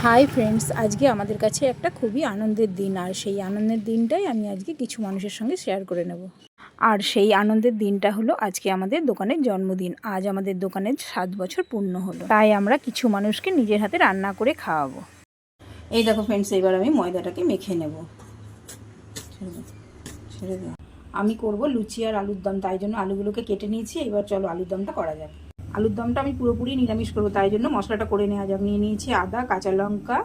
Hi friends, আজকে আমাদের কাছে একটা খুবই আনন্দের দিন। আর সেই আনন্দের দিনটাই আমি আজকে কিছু মানুষের সঙ্গে শেয়ার করে নেব। আর সেই আনন্দের দিনটা হলো আজকে আমাদের দোকানের জন্মদিন। আজ আমাদের দোকানের 7 বছর পূর্ণ হলো, তাই আমরা কিছু মানুষকে নিজের হাতে রান্না করে খাওয়াবো। এই দেখো ফ্রেন্ডস, এবার আমি ময়দাটাকে মেখে নেব। ছেড়ে দাও। আমি করব লুচি আর আলুর দম, তাই জন্য আলুগুলোকে কেটে নিয়েছি। এবার চলো আলুর দমটা করা যাক। আলুর দমটা আমি পুরোপুরি নিরামিষ করবো, তাই জন্য মশলাটা করে নেওয়া যাক। নিয়ে নিয়েছি আদা, কাঁচা লঙ্কা,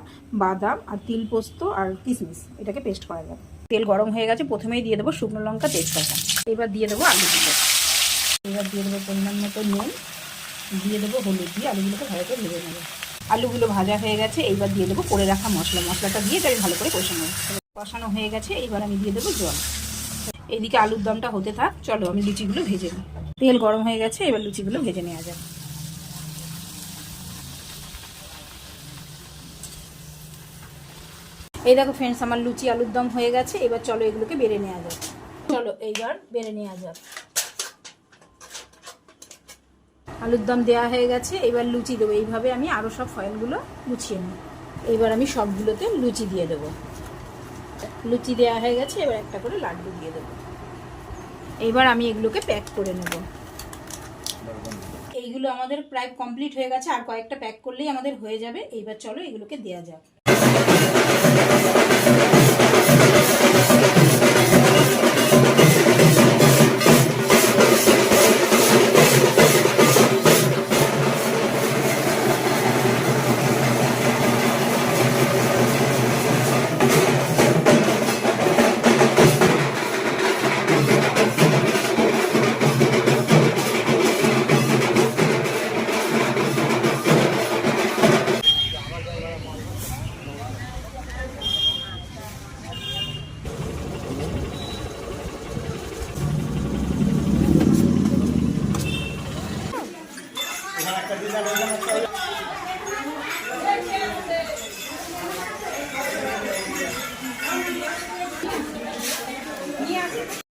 বাদাম আর তিল পোস্ত আর কিশমিশ। এটাকে পেস্ট করা যাক। তেল গরম হয়ে গেছে, প্রথমেই দিয়ে দেবো শুকনো লঙ্কা, তেজপাতা। এবার দিয়ে দেবো আলুগুলো। এবার দিয়ে দেবো পরিমাণ মতো নুন, দিয়ে দেবো হলুদ, দিয়ে আলুগুলোকে ভালো করে ভেজে নেবো। আলুগুলো ভাজা হয়ে গেছে, এইবার দিয়ে দেবো করে রাখা মশলাটা দিয়ে তাকে ভালো করে কষানো হয়ে গেছে। এইবার আমি দিয়ে দেবো জল। এইদিকে আলুর দমটা হতে থাক, চলো আমি লুচিগুলো ভেজে নিই। তেল গরম হয়ে গেছে, এবার লুচিগুলো ভেজে নেওয়া যাক। এই দেখো ফ্রেন্ডস, আমার লুচি আলুর দম হয়ে গেছে। এবার চলো এগুলোকে বেড়ে নেওয়া যাক। এইবার বেড়ে নেওয়া যাক। আলুর দম দেওয়া হয়ে গেছে, এবার লুচি দেবো। এইভাবে আমি আরও সব ফয়েলগুলো গুছিয়ে নিই। এইবার আমি সবগুলোতে লুচি দিয়ে দেবো। লুচি দেওয়া হয়ে গেছে, এবার একটা করে লাড্ডু দিয়ে দেবো। এইবার আমি এগুলোকে প্যাক করে নেব। এইগুলো আমাদের প্রায় কমপ্লিট হয়ে গেছে, আর কয়েকটা প্যাক করলেই আমাদের হয়ে যাবে। এইবার চলো এগুলোকে দেওয়া যাক।